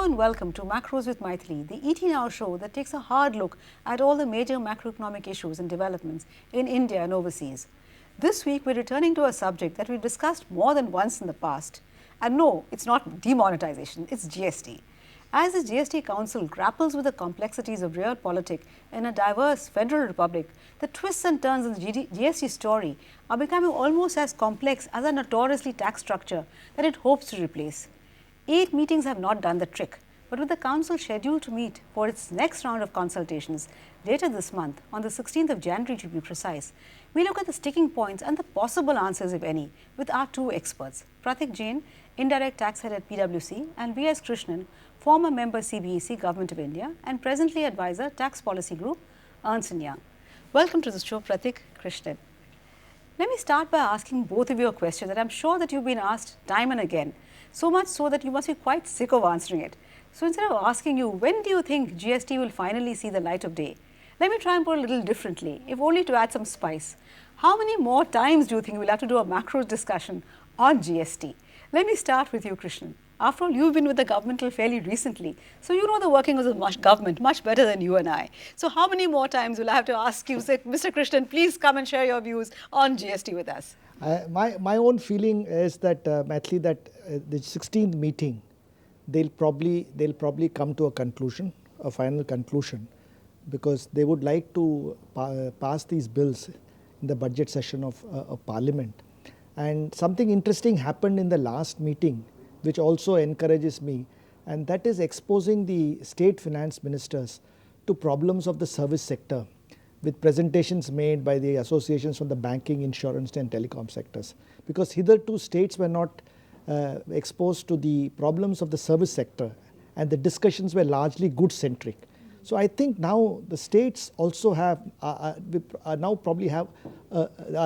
and welcome to Macros with Mythili, the 18-hour show that takes a hard look at all the major macroeconomic issues and developments in India and overseas. This week, we're returning to a subject that we've discussed more than once in the past. And no, it's not demonetization, it's GST. As the GST Council grapples with the complexities of realpolitik in a diverse federal republic, the twists and turns in the GST story are becoming almost as complex as a notoriously taxed structure that it hopes to replace. 8 meetings have not done the trick, but with the Council scheduled to meet for its next round of consultations later this month, on the 16th of January to be precise, we look at the sticking points and the possible answers, if any, with our 2 experts, Pratik Jain, Indirect Tax Head at PwC, and V.S. Krishnan, former member CBEC, Government of India, and presently advisor, Tax Policy Group, Ernst & Young. Welcome to the show, Pratik, Krishnan. Let me start by asking both of you a question that I'm sure that you've been asked time and again, so much so that you must be quite sick of answering it. So instead of asking you, when do you think GST will finally see the light of day? Let me try and put it a little differently, if only to add some spice. How many more times do you think we'll have to do a macros discussion on GST? Let me start with you, Krishnan. After all, you've been with the government till fairly recently, so you know the workings of the government much better than you and I. So how many more times will I have to ask you, say, Mr. Krishnan, please come and share your views on GST with us? My own feeling is that, Mythili, that the 16th meeting, they'll probably come to a conclusion, a final conclusion, because they would like to pass these bills in the budget session of Parliament. And something interesting happened in the last meeting, which also encourages me, and that is exposing the state finance ministers to problems of the service sector, with presentations made by the associations from the banking, insurance and telecom sectors. Because hitherto states were not exposed to the problems of the service sector, and the discussions were largely goods-centric. So I think now the states also are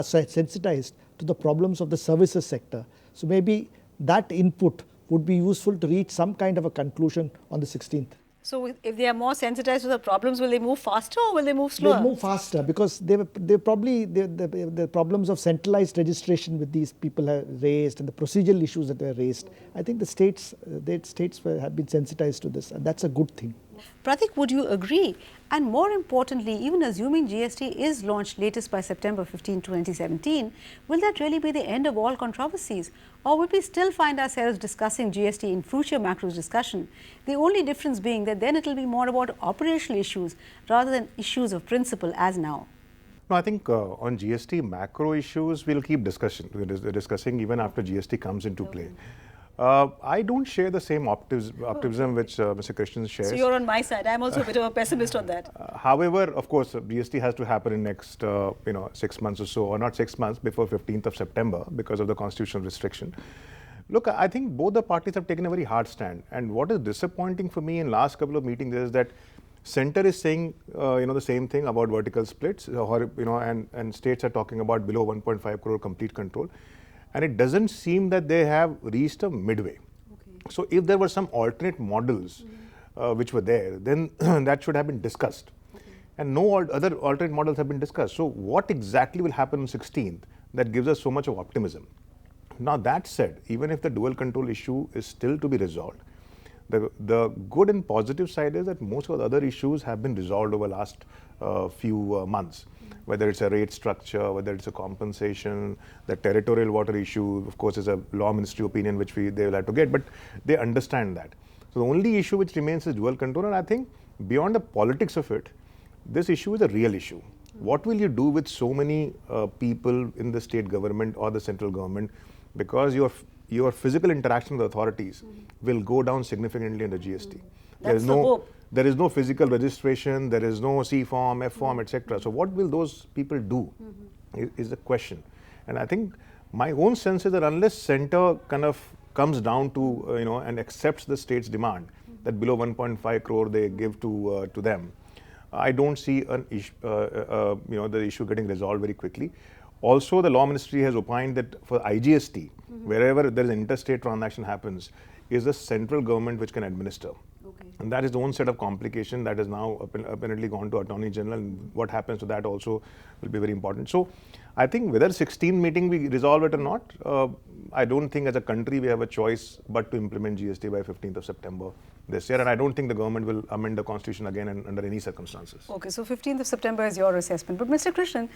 sensitized to the problems of the services sector. So maybe that input would be useful to reach some kind of a conclusion on the 16th. So if they are more sensitized to the problems, will they move faster or will they move slower? They'll move faster, because the problems of centralized registration with these people are raised, and the procedural issues that were raised. I think the states have been sensitized to this, and that's a good thing. Pratik, would you agree? And more importantly, even assuming GST is launched latest by September 15, 2017, will that really be the end of all controversies? Or will we still find ourselves discussing GST in future macros discussion? The only difference being that then it will be more about operational issues rather than issues of principle as now. No, I think on GST macro issues, we'll keep discussing even after GST comes into play. I don't share the same optimism which Mr. Krishnan shares. So you're on my side. I'm also a bit of a pessimist on that. However, of course, GST has to happen in next 6 months or so, or not 6 months, before 15th of September because of the constitutional restriction. Look, I think both the parties have taken a very hard stand. And what is disappointing for me in last couple of meetings is that Centre is saying the same thing about vertical splits, and states are talking about below 1.5 crore complete control. And it doesn't seem that they have reached a midway. Okay. So if there were some alternate models which were there, then that should have been discussed. Okay. And no other alternate models have been discussed. So what exactly will happen on 16th that gives us so much of optimism? Now that said, even if the dual control issue is still to be resolved, the good and positive side is that most of the other issues have been resolved over the last few months. Whether it's a rate structure, whether it's a compensation, the territorial water issue, of course, is a law ministry opinion which they will have to get, but they understand that. So the only issue which remains is dual control, and I think beyond the politics of it, this issue is a real issue. What will you do with so many people in the state government or the central government, because your physical interaction with authorities will go down significantly under GST. That's the hope. There is no physical registration, there is no C form, F form, etc. So what will those people do is the question. And I think my own sense is that unless Centre kind of comes down to, and accepts the state's demand that below 1.5 crore they give to them, I don't see the issue getting resolved very quickly. Also, the law ministry has opined that for IGST, wherever there is an interstate transaction happens, is the central government which can administer. Okay. And that is the own set of complication that has now apparently gone to Attorney General, and what happens to that also will be very important. So I think whether 16th meeting we resolve it or not, I don't think as a country we have a choice but to implement GST by 15th of September this year, and I don't think the government will amend the constitution again under any circumstances. Okay, so 15th of September is your assessment. But Mr. Krishnan,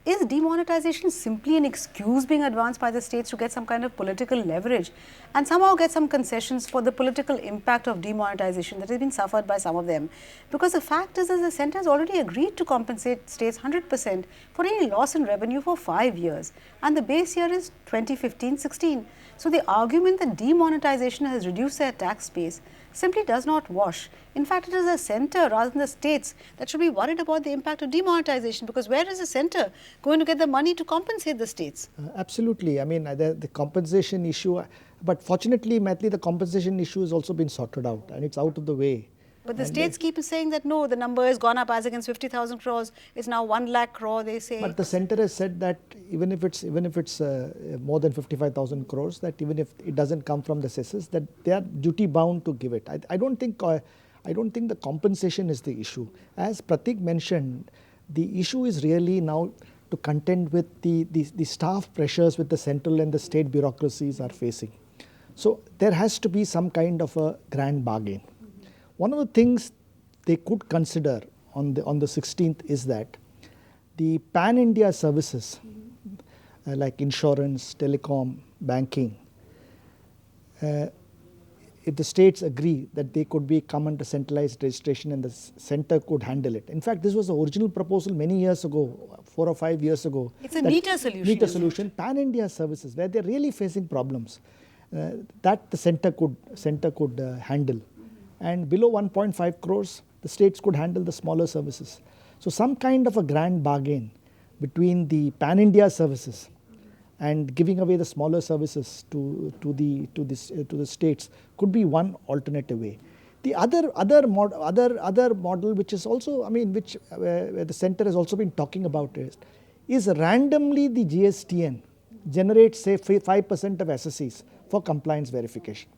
is demonetization simply an excuse being advanced by the states to get some kind of political leverage and somehow get some concessions for the political impact of demonetization that has been suffered by some of them? Because the fact is that the centre has already agreed to compensate states 100% for any loss in revenue for 5 years, and the base year is 2015-16. So the argument that demonetization has reduced their tax base simply does not wash. In fact, it is the centre rather than the states that should be worried about the impact of demonetization, because where is the centre going to get the money to compensate the states? Absolutely. I mean, the compensation issue, but fortunately, Mythili, the compensation issue has also been sorted out and it's out of the way. But the states keep saying that no, the number has gone up as against 50,000 crores. It's now 1 lakh crore, they say. But the centre has said that even if it's more than 55,000 crores, that even if it doesn't come from the cesses, that they are duty bound to give it. I don't think the compensation is the issue. As Pratik mentioned, the issue is really now to contend with the staff pressures with the central and the state bureaucracies are facing. So there has to be some kind of a grand bargain. One of the things they could consider on the 16th is that the pan-India services like insurance, telecom, banking, if the states agree that they could come under centralized registration and the centre could handle it. In fact, this was the original proposal many years ago, 4 or 5 years ago. It's a neater solution. Neater solution, pan-India services where they're really facing problems that the centre could handle. And below 1.5 crores, the states could handle the smaller services. So some kind of a grand bargain between the pan-India services and giving away the smaller services to the states could be one alternative way. The other model, which is also, I mean, which where the centre has also been talking about is randomly the GSTN generates say 5% of SSCs for compliance verification.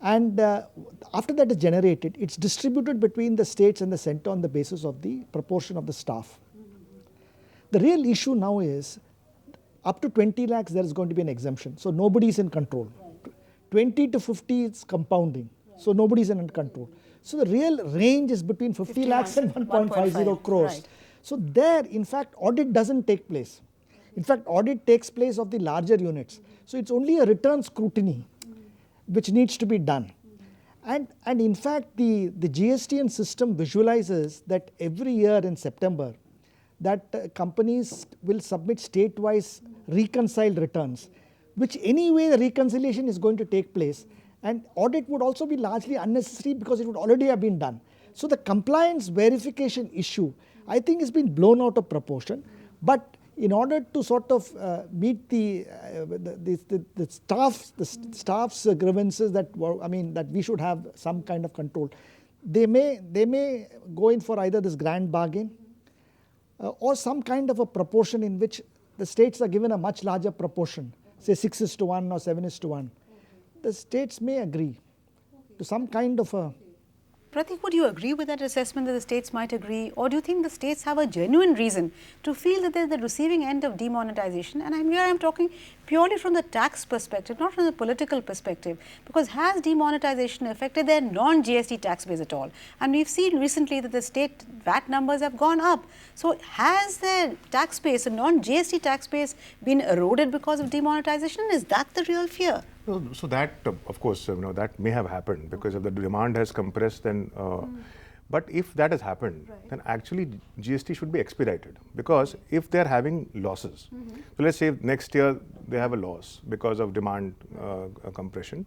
And after that is generated, it's distributed between the states and the centre on the basis of the proportion of the staff. The real issue now is up to 20 lakhs there is going to be an exemption. So nobody is in control. 20 to 50 is compounding. So nobody is in control. So the real range is between 50 lakhs and 1.50 crores. Right. So there, in fact, audit doesn't take place. In fact, audit takes place of the larger units. So it's only a return scrutiny which needs to be done. And in fact, the GSTN system visualizes that every year in September, that companies will submit state-wise reconciled returns, which anyway the reconciliation is going to take place, and audit would also be largely unnecessary because it would already have been done. So the compliance verification issue, I think, has been blown out of proportion, but in order to sort of meet the staff's grievances that we should have some kind of control, they may go in for either this grand bargain or some kind of a proportion in which the states are given a much larger proportion, say 6:1 or 7:1. The states may agree to some kind of a... Pratik, would you agree with that assessment that the states might agree, or do you think the states have a genuine reason to feel that they're the receiving end of demonetization? And I'm talking purely from the tax perspective, not from the political perspective, because has demonetization affected their non-GST tax base at all? And we've seen recently that the state VAT numbers have gone up. So has their tax base, a non-GST tax base, been eroded because of demonetization? Is that the real fear? So that, of course, that may have happened because if the demand has compressed, then. But if that has happened, then actually GST should be expedited, because if they are having losses, so let's say next year they have a loss because of demand compression.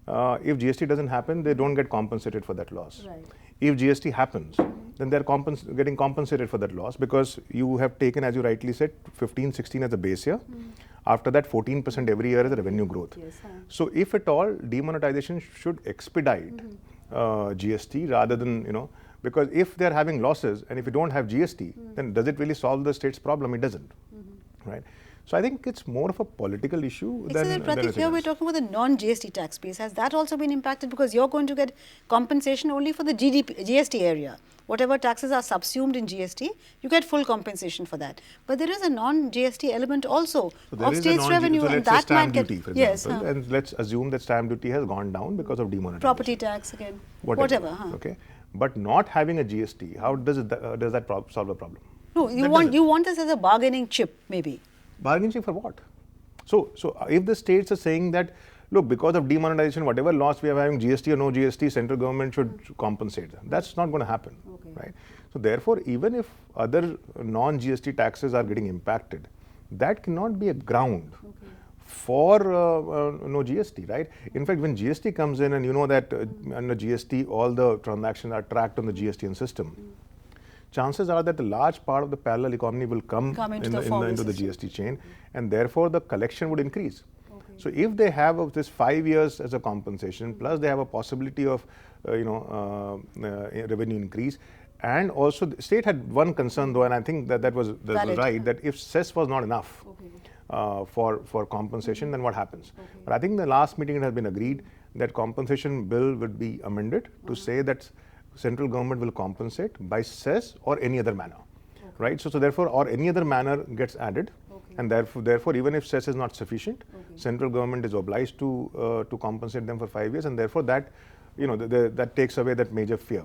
If GST doesn't happen, they don't get compensated for that loss. Right. If GST happens, then they're getting compensated for that loss, because you have taken, as you rightly said, 15-16 as a base year. After that, 14% every year is a revenue growth. Yes, so if at all, demonetization should expedite GST rather than, because if they're having losses and if you don't have GST, then does it really solve the state's problem? It doesn't, right? So I think it's more of a political issue than Pratik, anything here we're else. talking about the non-GST tax base. Has that also been impacted? Because you're going to get compensation only for the GST area. Whatever taxes are subsumed in GST, you get full compensation for that. But there is a non-GST element also of state's revenue, So and let's say that might stamp get duty, for yes, example, and let's assume that stamp duty has gone down because of demonetization. property tax again, whatever. Okay, but not having a GST, how does that solve the problem? No, you want this as a bargaining chip, maybe. Bargaining chip for what? So if the states are saying that, look, because of demonetization, whatever loss we are having, GST or no GST, central government should compensate them. That's not going to happen, right? So therefore, even if other non-GST taxes are getting impacted, that cannot be a ground for no GST, right? In fact, when GST comes in, and you know that under GST, all the transactions are tracked on the GSTN system. Chances are that a large part of the parallel economy will come into the GST chain, and therefore the collection would increase. So if they have this 5 years as a compensation, plus they have a possibility of revenue increase, and also the state had one concern though, and I think that was right, that if cess was not enough for compensation, then what happens? But I think in the last meeting it has been agreed that compensation bill would be amended to say that central government will compensate by cess or any other manner, right? So therefore, or any other manner gets added, and therefore, even if cess is not sufficient, central government is obliged to compensate them for 5 years, and therefore that that takes away that major fear.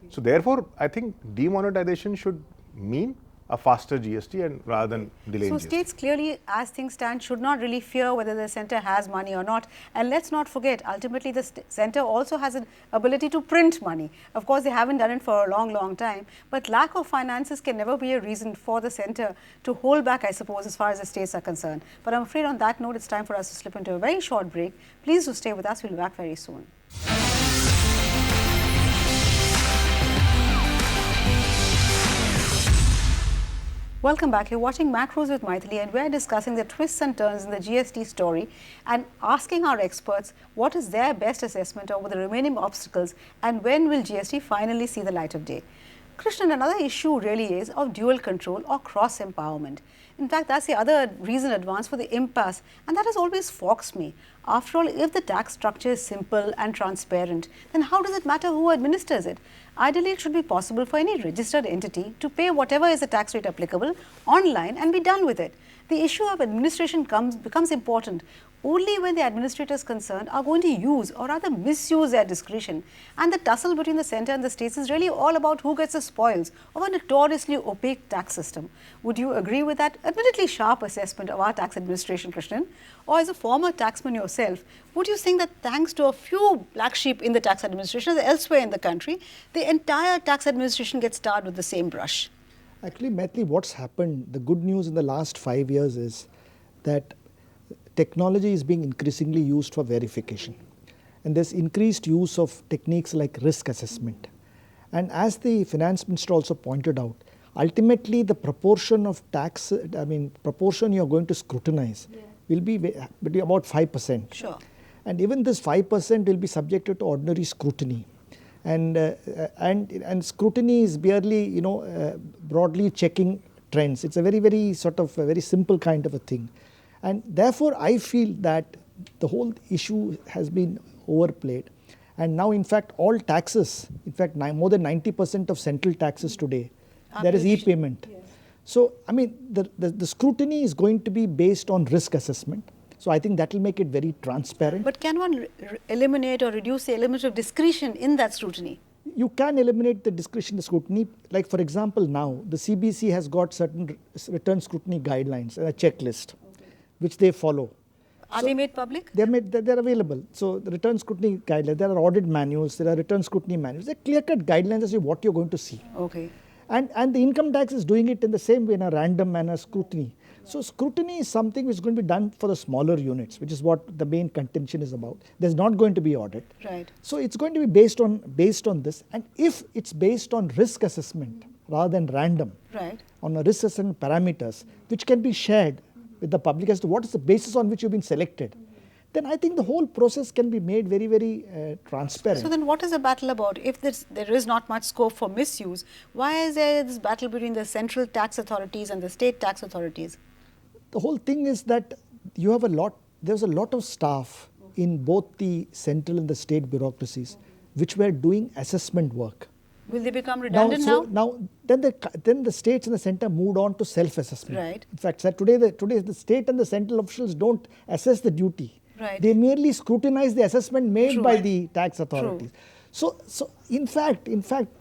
So therefore, I think demonetization should mean a faster GST and rather than delaying GST. So states clearly, as things stand, should not really fear whether the centre has money or not. And let's not forget, ultimately the centre also has an ability to print money. Of course, they haven't done it for a long time, but lack of finances can never be a reason for the centre to hold back, I suppose, as far as the states are concerned. But I'm afraid on that note, it's time for us to slip into a very short break. Please do stay with us. We'll be back very soon. Welcome back. You're watching Macros with Mythili, and we're discussing the twists and turns in the GST story and asking our experts what is their best assessment over the remaining obstacles and when will GST finally see the light of day. Krishnan, another issue really is of dual control or cross-empowerment. In fact, that's the other reason advanced for the impasse, and that has always foxed me. After all, if the tax structure is simple and transparent, then how does it matter who administers it? Ideally, it should be possible for any registered entity to pay whatever is the tax rate applicable online and be done with it. The issue of administration becomes important only when the administrators concerned are going to use or rather misuse their discretion. And the tussle between the centre and the states is really all about who gets the spoils of a notoriously opaque tax system. Would you agree with that admittedly sharp assessment of our tax administration, Krishnan? Or as a former taxman yourself, would you think that thanks to a few black sheep in the tax administration as elsewhere in the country, the entire tax administration gets tarred with the same brush? Actually, Mythili, what's happened, the good news in the last 5 years is that technology is being increasingly used for verification. And there's increased use of techniques like risk assessment. And as the finance minister also pointed out, ultimately the proportion of tax, proportion you're going to scrutinize will be about 5%. Sure. And even this 5% will be subjected to ordinary scrutiny. And scrutiny is barely, broadly checking trends. It's a very sort of a very simple kind of a thing. And therefore, I feel that the whole issue has been overplayed. And now, in fact, all taxes, in fact, more than 90% of central taxes today, there is e-payment. Yes. So, I mean, the scrutiny is going to be based on risk assessment. So, I think that will make it very transparent. But can one eliminate or reduce the element of discretion in that scrutiny? You can eliminate the discretion scrutiny. Like, for example, now, the CBEC has got certain return scrutiny guidelines and a checklist, which they follow. Are they made public? They're available. So the return scrutiny guidelines, there are audit manuals, there are return scrutiny manuals. They're clear-cut guidelines as to what you're going to see. Okay. And the income tax is doing it in the same way, in a random manner, scrutiny. So scrutiny is something which is going to be done for the smaller units, which is what the main contention is about. There's not going to be audit. Right. So it's going to be based on this. And if it's based on risk assessment rather than random, right, on a risk assessment parameters, which can be shared with the public as to what is the basis on which you've been selected, then I think the whole process can be made very transparent. So then what is the battle about? If there is not much scope for misuse, why is there this battle between the central tax authorities and the state tax authorities? the whole thing is that you have there's a lot of staff in both the central and the state bureaucracies which were doing assessment work. Will they become redundant now? Then the states and the center moved on to self-assessment. Right. In fact, sir, today the state and the central officials don't assess the duty. Right. They merely scrutinize the assessment made True. by the tax authorities. So in fact,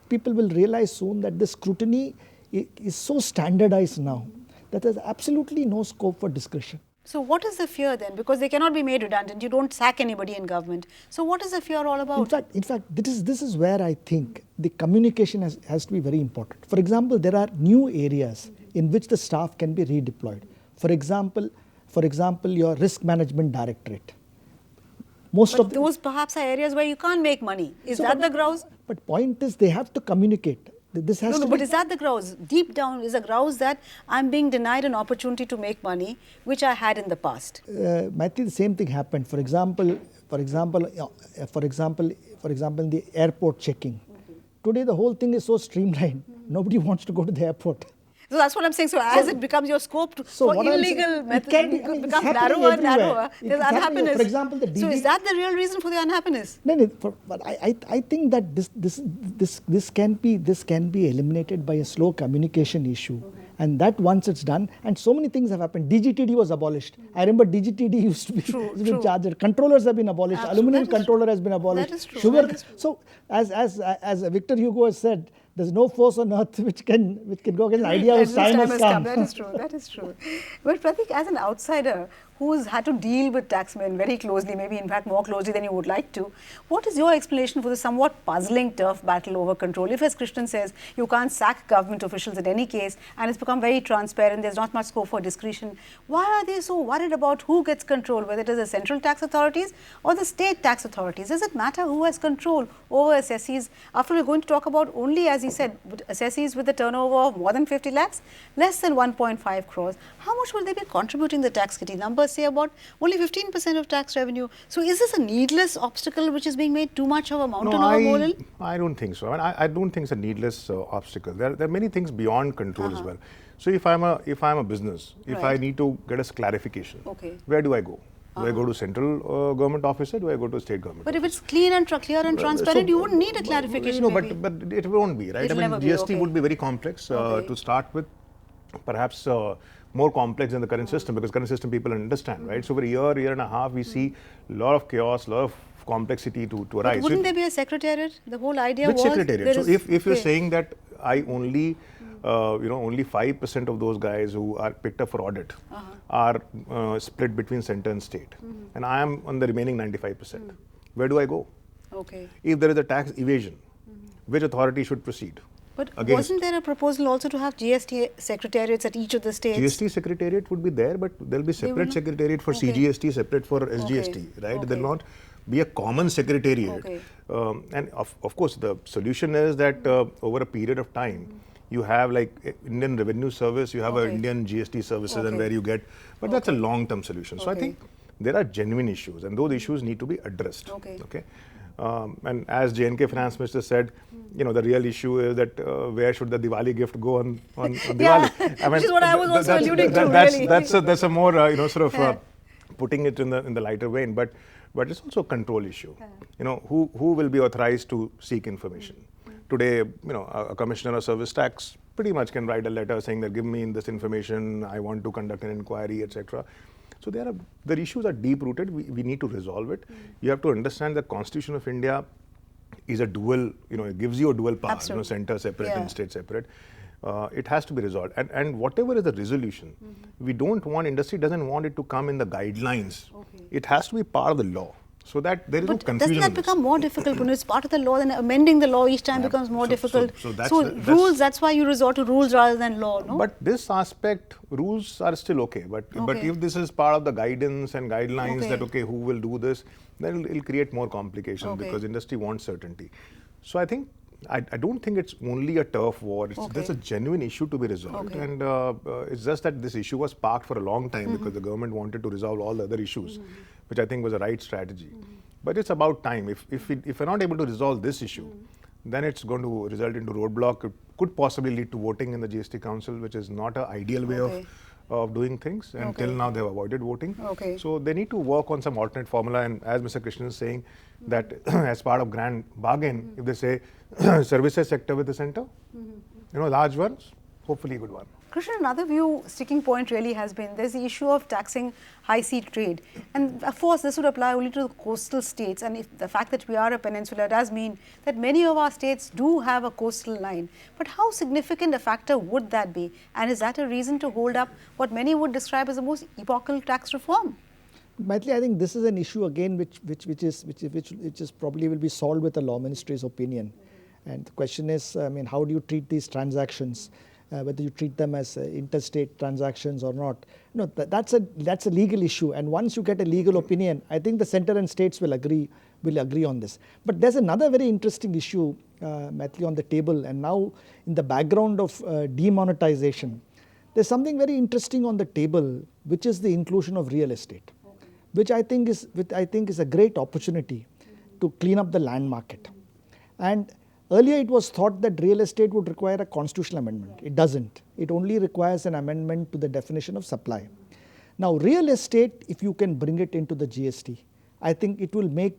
people will realize soon that the scrutiny is so standardized now that there's absolutely no scope for discretion. So what is the fear then? Because they cannot be made redundant. You don't sack anybody in government. So what is the fear all about? In fact, this is where I think the communication has to be very important. For example, there are new areas in which the staff can be redeployed. For example, your risk management directorate. Those perhaps are areas where you can't make money. Is that the grouse? But point is, they have to communicate. This has but is that the grouse? Deep down is a grouse that I'm being denied an opportunity to make money, which I had in the past. Mythili, the same thing happened. For example, in the airport checking. Today, the whole thing is so streamlined. Nobody wants to go to the airport. So that's what I'm saying. So as it becomes your scope for illegal methods, it becomes narrower and narrower. There's unhappiness. For example, so is that the real reason for the unhappiness? No. But I think that this can be eliminated by a slow communication issue, and that once it's done, and so many things have happened. DGTD was abolished. I remember DGTD used to be charged. Controllers have been abolished. Absolutely. Aluminum controller has been abolished. That is true. Sugar. So as Victor Hugo has said, there's no force on earth which can go against the idea of time has come. That is true. But Pratik, as an outsider who's had to deal with taxmen very closely, maybe in fact more closely than you would like to, what is your explanation for the somewhat puzzling turf battle over control? If, as Krishnan says, you can't sack government officials in any case and it's become very transparent, there's not much scope for discretion, why are they so worried about who gets control, whether it is the central tax authorities or the state tax authorities? Does it matter who has control over assessees? After we're going to talk about only, as he said, assessees with a turnover of more than 50 lakhs, less than 1.5 crores. How much will they be contributing the tax kitty? Numbers say about only 15% of tax revenue. So is this a needless obstacle which is being made too much of a mountain of a molehill? I don't think so. I don't think it's a needless obstacle. There are many things beyond control as well. So if I'm a business, if I need to get a clarification, where do I go? Do I go to central government office or do I go to state government? But if it's clear and transparent, you wouldn't need a clarification. No, but it won't be, right? GST would be very complex to start with. Perhaps more complex than the current system, because current system people understand, right? So for a year and a half, we see a lot of chaos, a lot of complexity to arise. But wouldn't there be a secretariat? The whole idea was... Which secretariat? So if you're saying that I only, only 5% of those guys who are picked up for audit are split between center and state, and I am on the remaining 95%, where do I go? If there is a tax evasion, which authority should proceed? But wasn't there a proposal also to have GST secretariats at each of the states? GST secretariat would be there, but there will be separate secretariat for CGST, separate for SGST, right? There will not be a common secretariat. And of course, the solution is that over a period of time, you have like Indian Revenue Service, you have an Indian GST services and where you get, but that's a long-term solution. So I think there are genuine issues and those issues need to be addressed. And as Jain Finance Minister said, the real issue is that where should the Diwali gift go on Diwali? Which is what I was also alluding to, really. That's a more, putting it in the lighter vein, but it's also a control issue. Who will be authorized to seek information? Today, a commissioner of service tax pretty much can write a letter saying that give me this information, I want to conduct an inquiry, etc. So the issues are deep rooted. We need to resolve it. You have to understand the Constitution of India is a dual, it gives you a dual power, center separate and state separate. It has to be resolved. And whatever is the resolution, we don't want, industry doesn't want it to come in the guidelines. It has to be part of the law. So that there is no confusion. Doesn't that become more difficult when it's part of the law? Then amending the law each time becomes more difficult. So rules, that's why you resort to rules rather than law, no? But this aspect, rules are still okay. But if this is part of the guidance and guidelines that, who will do this, then it'll create more complication because industry wants certainty. So I think, I don't think it's only a turf war. There's a genuine issue to be resolved. And it's just that this issue was parked for a long time because the government wanted to resolve all the other issues, which I think was the right strategy. But it's about time. If we're not able to resolve this issue, then it's going to result into roadblock. It could possibly lead to voting in the GST Council, which is not an ideal way of doing things, and till now they have avoided voting. Okay. So they need to work on some alternate formula, and as Mr. Krishnan is saying, that as part of grand bargain, if they say services sector with the center, large ones, hopefully good one. Krishnan, another sticking point really has been there's the issue of taxing high sea trade, and of course this would apply only to the coastal states, and if the fact that we are a peninsula does mean that many of our states do have a coastal line. But how significant a factor would that be, and is that a reason to hold up what many would describe as the most epochal tax reform? Mythili, I think this is an issue again which is probably will be solved with the Law Ministry's opinion, and the question is, how do you treat these transactions? Whether you treat them as interstate transactions or not. That's a legal issue, and once you get a legal opinion, I think the center and states will agree on this. But there's another very interesting issue, Mythili, on the table, and now in the background of demonetization, there's something very interesting on the table, which is the inclusion of real estate, which I think is a great opportunity to clean up the land market. And earlier it was thought that real estate would require a constitutional amendment. It doesn't. It only requires an amendment to the definition of supply. Now real estate, if you can bring it into the GST, I think it will make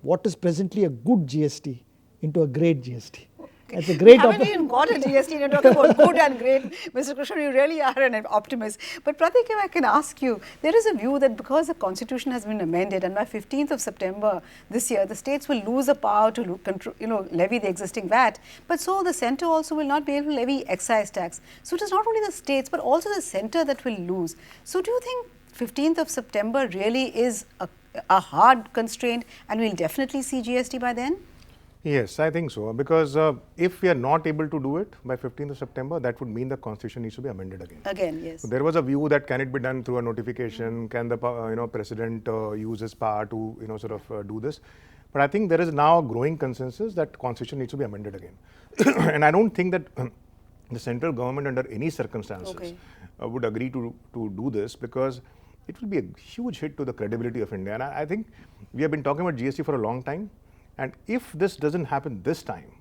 what is presently a good GST into a great GST. It's a great opportunity. You haven't even got a GST, you're talking about good and great. Mr. Krishnan, you really are an optimist. But Pratik, if I can ask you, there is a view that because the constitution has been amended and by 15th of September this year, the states will lose the power to levy the existing VAT, but so the centre also will not be able to levy excise tax. So it is not only the states but also the centre that will lose. So do you think 15th of September really is a hard constraint and we'll definitely see GST by then? Yes, I think so, because if we are not able to do it by 15th of September, that would mean the constitution needs to be amended again. Again, yes. So there was a view that can it be done through a notification, can the president use his power to do this. But I think there is now a growing consensus that constitution needs to be amended again. And I don't think that the central government under any circumstances would agree to do this, because it will be a huge hit to the credibility of India. And I think we have been talking about GST for a long time. And if this doesn't happen this time,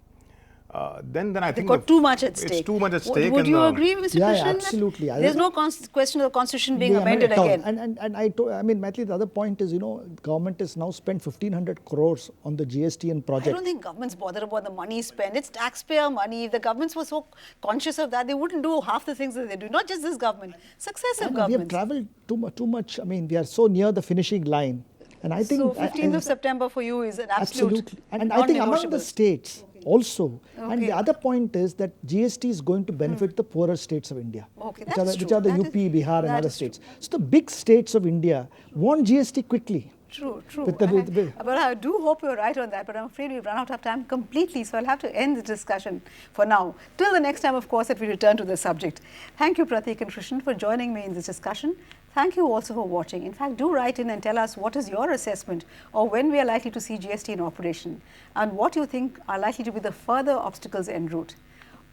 then I think got too much at stake. It's too much at stake. Would you agree, Mr. Krishnan? Yeah, absolutely. There's no question of the constitution being amended again. And Mythili, the other point is, government has now spent 1,500 crores on the GST and project. I don't think governments bother about the money spent. It's taxpayer money. If the governments were so conscious of that, they wouldn't do half the things that they do. Not just this government, successive governments. We have travelled too much. We are so near the finishing line. And I think so 15th of September for you is an absolute And I think among the states also. And the other point is that GST is going to benefit the poorer states of India, which are the UP, Bihar and other states. So the big states of India want GST quickly. True. But I do hope you're right on that, but I'm afraid we've run out of time completely, so I'll have to end the discussion for now. Till the next time, of course, that we return to the subject. Thank you, Pratik and Krishnan, for joining me in this discussion. Thank you also for watching. In fact, do write in and tell us what is your assessment or when we are likely to see GST in operation and what you think are likely to be the further obstacles en route.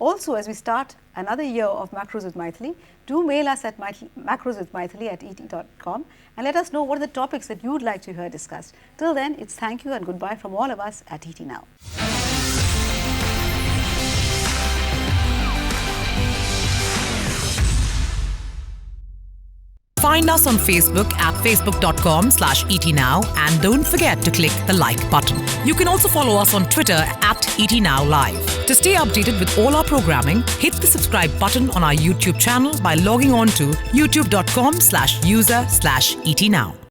Also, as we start another year of Macros with Mythili, do mail us at macroswithmythili@et.com and let us know what are the topics that you would like to hear discussed. Till then, it's thank you and goodbye from all of us at ET Now. Find us on Facebook at facebook.com/etnow and don't forget to click the like button. You can also follow us on Twitter at @etnowlive. To stay updated with all our programming, hit the subscribe button on our YouTube channel by logging on to youtube.com/user/etnow.